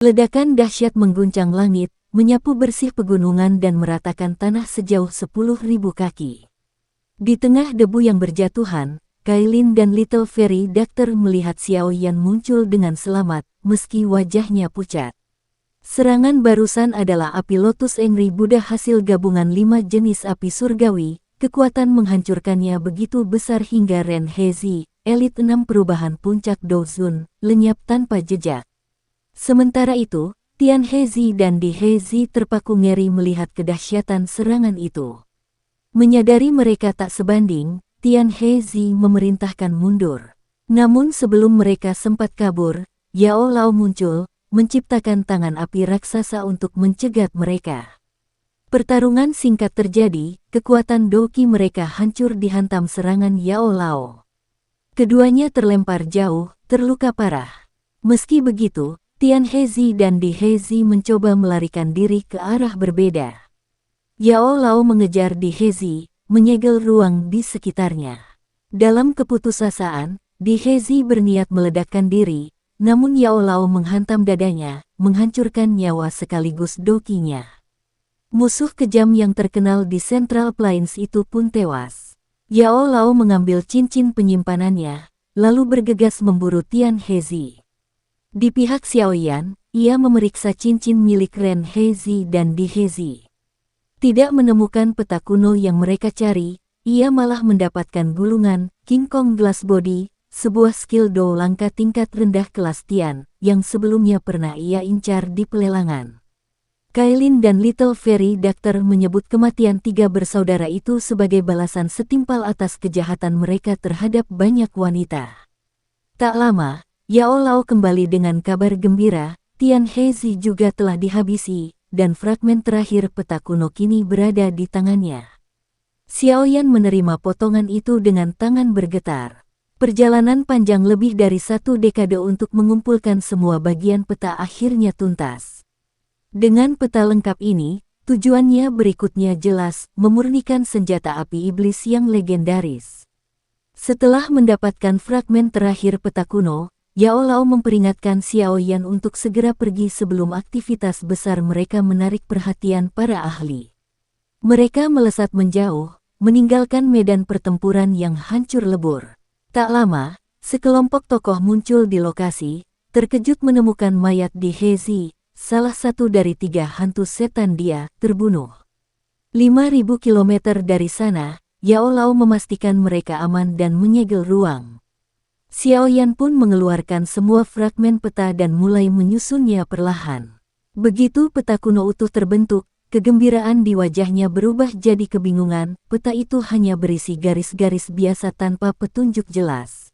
Ledakan dahsyat mengguncang langit, menyapu bersih pegunungan dan meratakan tanah sejauh 10.000 kaki. Di tengah debu yang berjatuhan, Kailin dan Little Fairy Doctor melihat Xiao Yan muncul dengan selamat, meski wajahnya pucat. Serangan barusan adalah api Lotus Angry Buddha hasil gabungan 5 jenis api surgawi. Kekuatan menghancurkannya begitu besar hingga Ren Hezi, elit 6 perubahan puncak Dozun, lenyap tanpa jejak. Sementara itu, Tian Hezi dan Di Hezi terpaku ngeri melihat kedahsyatan serangan itu. Menyadari mereka tak sebanding, Tian Hezi memerintahkan mundur. Namun sebelum mereka sempat kabur, Yao Lao muncul, menciptakan tangan api raksasa untuk mencegat mereka. Pertarungan singkat terjadi, kekuatan Doki mereka hancur dihantam serangan Yao Lao. Keduanya terlempar jauh, terluka parah. Meski begitu, Tian Hezi dan Di Hezi mencoba melarikan diri ke arah berbeda. Yao Lao mengejar Di Hezi, menyegel ruang di sekitarnya. Dalam keputusasaan, Di Hezi berniat meledakkan diri, namun Yao Lao menghantam dadanya, menghancurkan nyawa sekaligus dokinya. Musuh kejam yang terkenal di Central Plains itu pun tewas. Yao Lao mengambil cincin penyimpanannya, lalu bergegas memburu Tian Hezi. Di pihak Xiao Yan, ia memeriksa cincin milik Ren Hezi dan Di Hezi. Tidak menemukan peta kuno yang mereka cari, ia malah mendapatkan gulungan King Kong Glass Body, sebuah skill do langka tingkat rendah kelas Tian, yang sebelumnya pernah ia incar di pelelangan. Kailin dan Little Fairy Doctor menyebut kematian 3 bersaudara itu sebagai balasan setimpal atas kejahatan mereka terhadap banyak wanita. Tak lama, Yao Lao kembali dengan kabar gembira, Tian Hezi juga telah dihabisi, dan fragmen terakhir peta kuno kini berada di tangannya. Xiao Yan menerima potongan itu dengan tangan bergetar. Perjalanan panjang lebih dari 1 dekade untuk mengumpulkan semua bagian peta akhirnya tuntas. Dengan peta lengkap ini, tujuannya berikutnya jelas, memurnikan senjata api iblis yang legendaris. Setelah mendapatkan fragmen terakhir peta kuno, Yao Lao memperingatkan Xiao Yan untuk segera pergi sebelum aktivitas besar mereka menarik perhatian para ahli. Mereka melesat menjauh, meninggalkan medan pertempuran yang hancur lebur. Tak lama, sekelompok tokoh muncul di lokasi, terkejut menemukan mayat Di Hezi, salah satu dari 3 hantu setan dia, terbunuh. 5.000 kilometer dari sana, Yao Lao memastikan mereka aman dan menyegel ruang. Xiao Yan pun mengeluarkan semua fragmen peta dan mulai menyusunnya perlahan. Begitu peta kuno utuh terbentuk, kegembiraan di wajahnya berubah jadi kebingungan. Peta itu hanya berisi garis-garis biasa tanpa petunjuk jelas.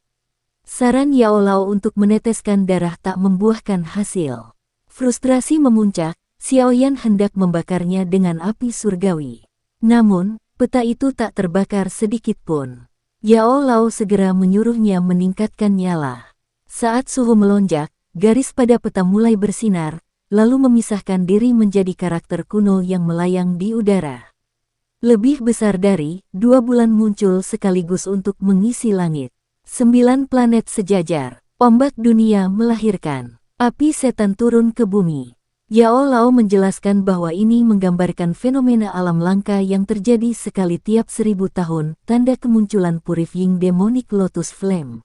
Saran Yao Lao untuk meneteskan darah tak membuahkan hasil. Frustrasi memuncak, Xiao Yan hendak membakarnya dengan api surgawi. Namun, peta itu tak terbakar sedikit pun. Yao Lao segera menyuruhnya meningkatkan nyala. Saat suhu melonjak, garis pada peta mulai bersinar, lalu memisahkan diri menjadi karakter kuno yang melayang di udara. Lebih besar dari 2 bulan muncul sekaligus untuk mengisi langit. 9 planet sejajar, ombak dunia melahirkan. Api setan turun ke bumi. Yao Lao menjelaskan bahwa ini menggambarkan fenomena alam langka yang terjadi sekali tiap 1000 tahun, tanda kemunculan Purifying Demonic Lotus Flame.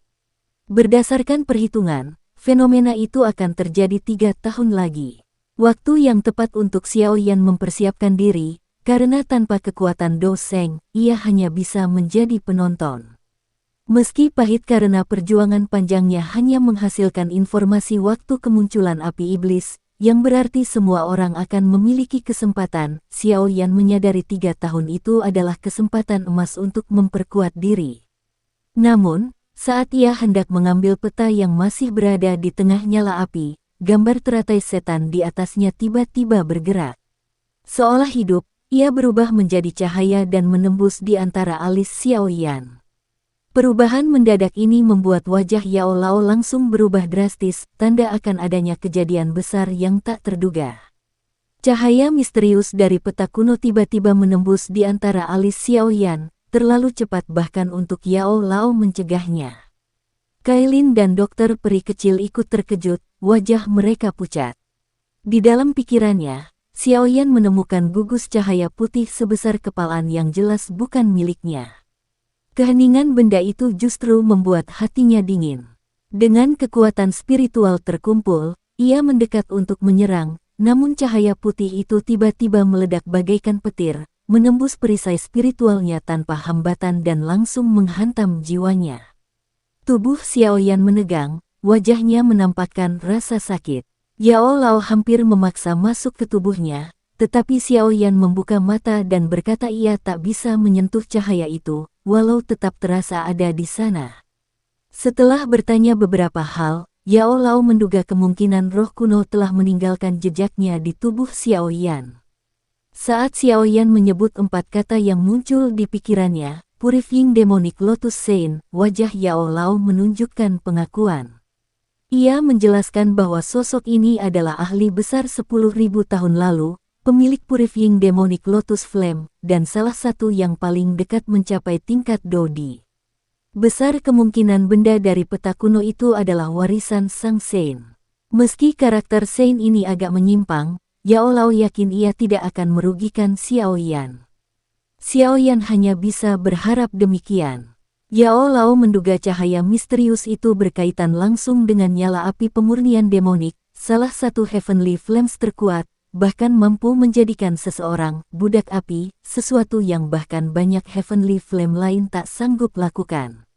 Berdasarkan perhitungan, fenomena itu akan terjadi 3 tahun lagi. Waktu yang tepat untuk Xiao Yan mempersiapkan diri, karena tanpa kekuatan Do Sheng, ia hanya bisa menjadi penonton. Meski pahit karena perjuangan panjangnya hanya menghasilkan informasi waktu kemunculan api iblis, yang berarti semua orang akan memiliki kesempatan, Xiao Yan menyadari 3 tahun itu adalah kesempatan emas untuk memperkuat diri. Namun, saat ia hendak mengambil peta yang masih berada di tengah nyala api, gambar teratai setan di atasnya tiba-tiba bergerak. Seolah hidup, ia berubah menjadi cahaya dan menembus di antara alis Xiao Yan. Perubahan mendadak ini membuat wajah Yao Lao langsung berubah drastis, tanda akan adanya kejadian besar yang tak terduga. Cahaya misterius dari peta kuno tiba-tiba menembus di antara alis Xiao Yan, terlalu cepat bahkan untuk Yao Lao mencegahnya. Kailin dan dokter peri kecil ikut terkejut, wajah mereka pucat. Di dalam pikirannya, Xiaoyan menemukan gugus cahaya putih sebesar kepalan yang jelas bukan miliknya. Keheningan benda itu justru membuat hatinya dingin. Dengan kekuatan spiritual terkumpul, ia mendekat untuk menyerang, namun cahaya putih itu tiba-tiba meledak bagaikan petir, menembus perisai spiritualnya tanpa hambatan dan langsung menghantam jiwanya. Tubuh Xiaoyan menegang, wajahnya menampakkan rasa sakit. Yao Lao hampir memaksa masuk ke tubuhnya, tetapi Xiaoyan membuka mata dan berkata ia tak bisa menyentuh cahaya itu, walau tetap terasa ada di sana. Setelah bertanya beberapa hal, Yao Lao menduga kemungkinan roh kuno telah meninggalkan jejaknya di tubuh Xiaoyan. Saat Xiaoyan menyebut 4 kata yang muncul di pikirannya, Purifying Demonic Lotus Sein, wajah Yao Lao menunjukkan pengakuan. Ia menjelaskan bahwa sosok ini adalah ahli besar 10.000 tahun lalu, pemilik Purifying Demonic Lotus Flame, dan salah satu yang paling dekat mencapai tingkat Dodi. Besar kemungkinan benda dari peta kuno itu adalah warisan Sang Sein. Meski karakter Sein ini agak menyimpang, Yao Lao yakin ia tidak akan merugikan Xiaoyan. Xiaoyan hanya bisa berharap demikian. Yao Lao menduga cahaya misterius itu berkaitan langsung dengan nyala api pemurnian demonik, salah satu Heavenly Flames terkuat, bahkan mampu menjadikan seseorang budak api, sesuatu yang bahkan banyak Heavenly Flame lain tak sanggup lakukan.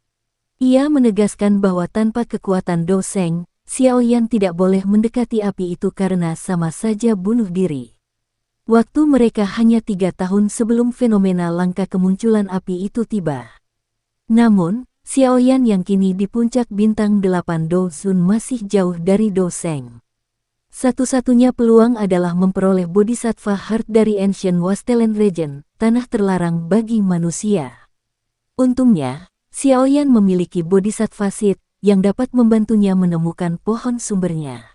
Ia menegaskan bahwa tanpa kekuatan Do Seng, Xiaoyan tidak boleh mendekati api itu karena sama saja bunuh diri. Waktu mereka hanya 3 tahun sebelum fenomena langka kemunculan api itu tiba. Namun, Xiaoyan yang kini di puncak bintang 8 Do Sun masih jauh dari Do Seng. Satu-satunya peluang adalah memperoleh Bodhisattva Heart dari Ancient Wasteland Region, tanah terlarang bagi manusia. Untungnya, Xiaoyan memiliki Bodhisattva Seed, yang dapat membantunya menemukan pohon sumbernya.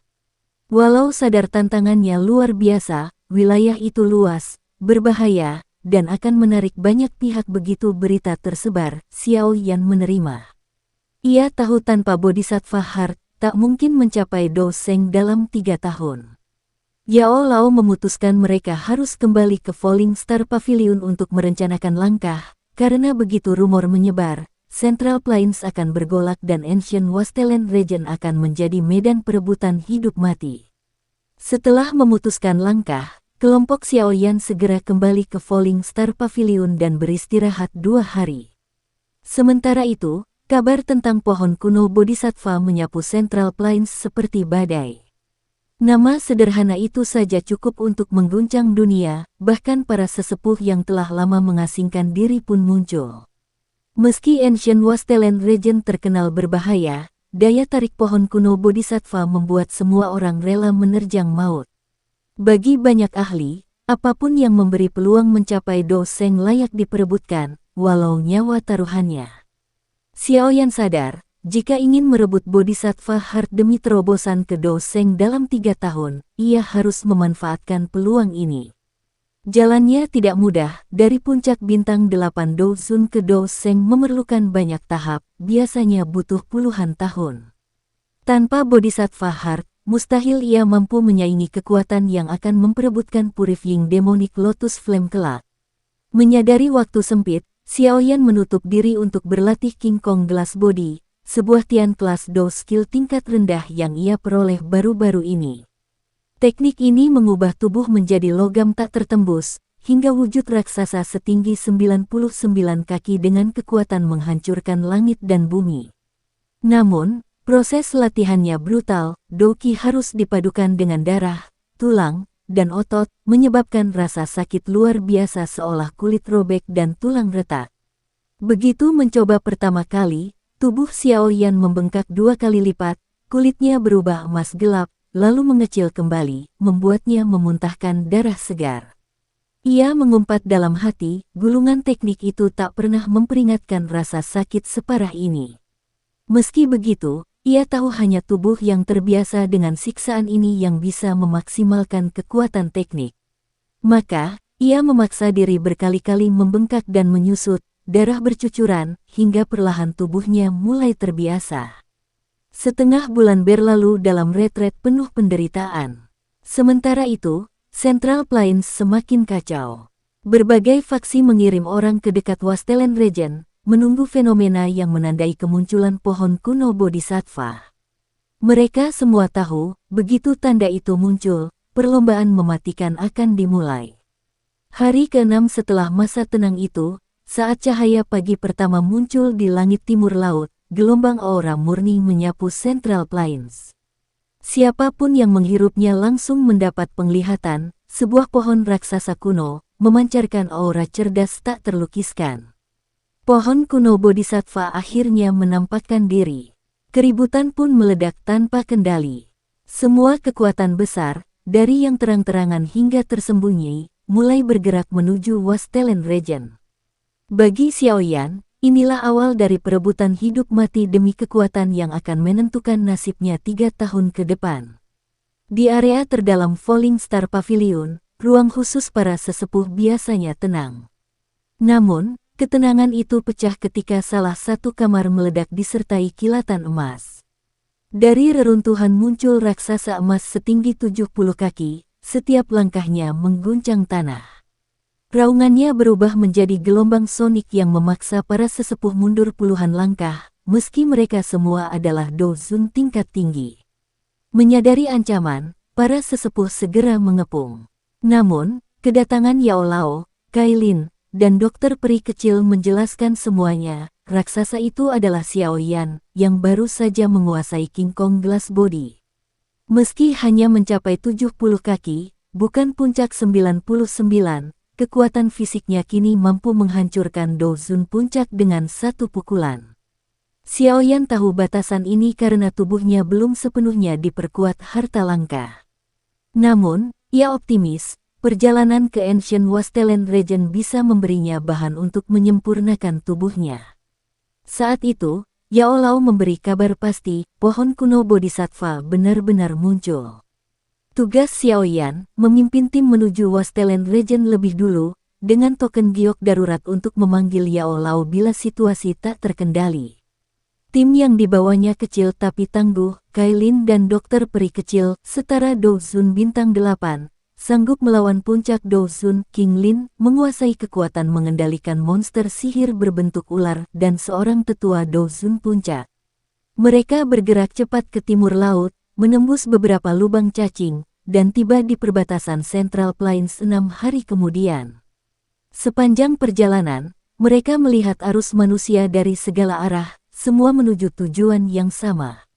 Walau sadar tantangannya luar biasa, wilayah itu luas, berbahaya, dan akan menarik banyak pihak begitu berita tersebar, Xiaoyan menerima. Ia tahu tanpa Bodhisattva Heart, tak mungkin mencapai Do Seng dalam 3 tahun. Yao Lao memutuskan mereka harus kembali ke Falling Star Pavilion untuk merencanakan langkah, karena begitu rumor menyebar, Central Plains akan bergolak dan Ancient Wasteland Region akan menjadi medan perebutan hidup mati. Setelah memutuskan langkah, kelompok Xiaoyan segera kembali ke Falling Star Pavilion dan beristirahat 2 hari. Sementara itu, kabar tentang pohon kuno Bodhisattva menyapu Central Plains seperti badai. Nama sederhana itu saja cukup untuk mengguncang dunia, bahkan para sesepuh yang telah lama mengasingkan diri pun muncul. Meski Ancient Wasteland Region terkenal berbahaya, daya tarik pohon kuno Bodhisattva membuat semua orang rela menerjang maut. Bagi banyak ahli, apapun yang memberi peluang mencapai Do Seng layak diperebutkan, walau nyawa taruhannya. Xiaoyan sadar, jika ingin merebut Bodhisattva Heart demi terobosan ke Do Seng dalam 3 tahun, ia harus memanfaatkan peluang ini. Jalannya tidak mudah, dari puncak bintang 8 Do Sun ke Do Seng memerlukan banyak tahap, biasanya butuh puluhan tahun. Tanpa Bodhisattva Heart, mustahil ia mampu menyaingi kekuatan yang akan memperebutkan Purifying Demonic Lotus Flame kelak. Menyadari waktu sempit, Xiaoyan menutup diri untuk berlatih King Kong Glass Body, sebuah tian kelas Do skill tingkat rendah yang ia peroleh baru-baru ini. Teknik ini mengubah tubuh menjadi logam tak tertembus, hingga wujud raksasa setinggi 99 kaki dengan kekuatan menghancurkan langit dan bumi. Namun, proses latihannya brutal, doki harus dipadukan dengan darah, tulang, dan otot, menyebabkan rasa sakit luar biasa seolah kulit robek dan tulang retak. Begitu mencoba pertama kali, tubuh Xiaoyan membengkak 2 kali lipat, kulitnya berubah emas gelap, lalu mengecil kembali, membuatnya memuntahkan darah segar. Ia mengumpat dalam hati, gulungan teknik itu tak pernah memperingatkan rasa sakit separah ini. Meski begitu, ia tahu hanya tubuh yang terbiasa dengan siksaan ini yang bisa memaksimalkan kekuatan teknik. Maka, ia memaksa diri berkali-kali membengkak dan menyusut, darah bercucuran, hingga perlahan tubuhnya mulai terbiasa. Setengah bulan berlalu dalam retret penuh penderitaan. Sementara itu, Central Plains semakin kacau. Berbagai faksi mengirim orang ke dekat Wastelen Region, menunggu fenomena yang menandai kemunculan pohon kuno Bodhisattva. Mereka semua tahu, begitu tanda itu muncul, perlombaan mematikan akan dimulai. Hari ke-6 setelah masa tenang itu, saat cahaya pagi pertama muncul di langit timur laut, gelombang aura murni menyapu Central Plains. Siapapun yang menghirupnya langsung mendapat penglihatan, sebuah pohon raksasa kuno, memancarkan aura cerdas tak terlukiskan. Pohon kuno Bodhisattva akhirnya menampakkan diri. Keributan pun meledak tanpa kendali. Semua kekuatan besar, dari yang terang-terangan hingga tersembunyi, mulai bergerak menuju Wastelen Region. Bagi Xiaoyan, inilah awal dari perebutan hidup mati demi kekuatan yang akan menentukan nasibnya 3 tahun ke depan. Di area terdalam Falling Star Pavilion, ruang khusus para sesepuh biasanya tenang. Namun, ketenangan itu pecah ketika salah satu kamar meledak disertai kilatan emas. Dari reruntuhan muncul raksasa emas setinggi 70 kaki, setiap langkahnya mengguncang tanah. Raungannya berubah menjadi gelombang sonik yang memaksa para sesepuh mundur puluhan langkah, meski mereka semua adalah Dozun tingkat tinggi. Menyadari ancaman, para sesepuh segera mengepung. Namun, kedatangan Yao Lao, Kailin, dan dokter peri kecil menjelaskan semuanya. Raksasa itu adalah Xiaoyan, yang baru saja menguasai King Kong Glass Body. Meski hanya mencapai 70 kaki, bukan puncak 99, kekuatan fisiknya kini mampu menghancurkan Dozun puncak dengan satu pukulan. Xiaoyan tahu batasan ini karena tubuhnya belum sepenuhnya diperkuat harta langka. Namun, ia optimis, perjalanan ke Ancient Wastelen Region bisa memberinya bahan untuk menyempurnakan tubuhnya. Saat itu, Yao Lao memberi kabar pasti, pohon kuno Bodhisattva benar-benar muncul. Tugas Xiaoyan, memimpin tim menuju Wastelen Region lebih dulu, dengan token giok darurat untuk memanggil Yao Lao bila situasi tak terkendali. Tim yang dibawanya kecil tapi tangguh, Kailin dan dokter peri kecil, setara Dozun bintang 8, sanggup melawan puncak Dozun. King Lin menguasai kekuatan mengendalikan monster sihir berbentuk ular dan seorang tetua Dozun puncak. Mereka bergerak cepat ke timur laut, menembus beberapa lubang cacing, dan tiba di perbatasan Central Plains 6 hari kemudian. Sepanjang perjalanan, mereka melihat arus manusia dari segala arah, semua menuju tujuan yang sama.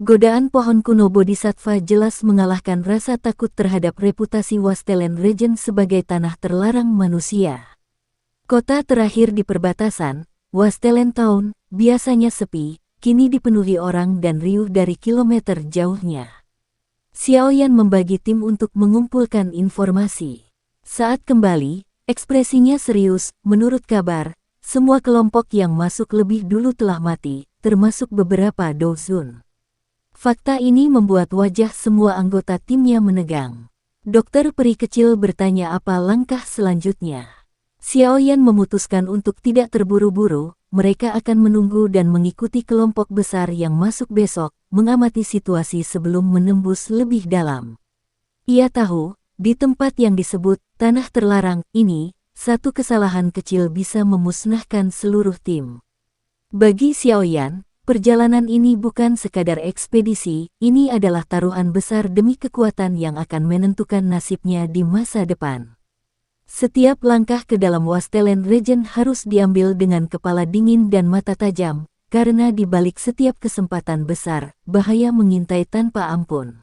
Godaan pohon kuno Bodhisattva jelas mengalahkan rasa takut terhadap reputasi Wastelen Region sebagai tanah terlarang manusia. Kota terakhir di perbatasan, Wastelen Town, biasanya sepi, kini dipenuhi orang dan riuh dari kilometer jauhnya. Xiaoyan membagi tim untuk mengumpulkan informasi. Saat kembali, ekspresinya serius. Menurut kabar, semua kelompok yang masuk lebih dulu telah mati, termasuk beberapa Dozun. Fakta ini membuat wajah semua anggota timnya menegang. Dokter peri kecil bertanya apa langkah selanjutnya. Xiaoyan memutuskan untuk tidak terburu-buru, mereka akan menunggu dan mengikuti kelompok besar yang masuk besok, mengamati situasi sebelum menembus lebih dalam. Ia tahu, di tempat yang disebut tanah terlarang ini, satu kesalahan kecil bisa memusnahkan seluruh tim. Bagi Xiaoyan, perjalanan ini bukan sekadar ekspedisi, ini adalah taruhan besar demi kekuatan yang akan menentukan nasibnya di masa depan. Setiap langkah ke dalam Wastelen Region harus diambil dengan kepala dingin dan mata tajam, karena di balik setiap kesempatan besar, bahaya mengintai tanpa ampun.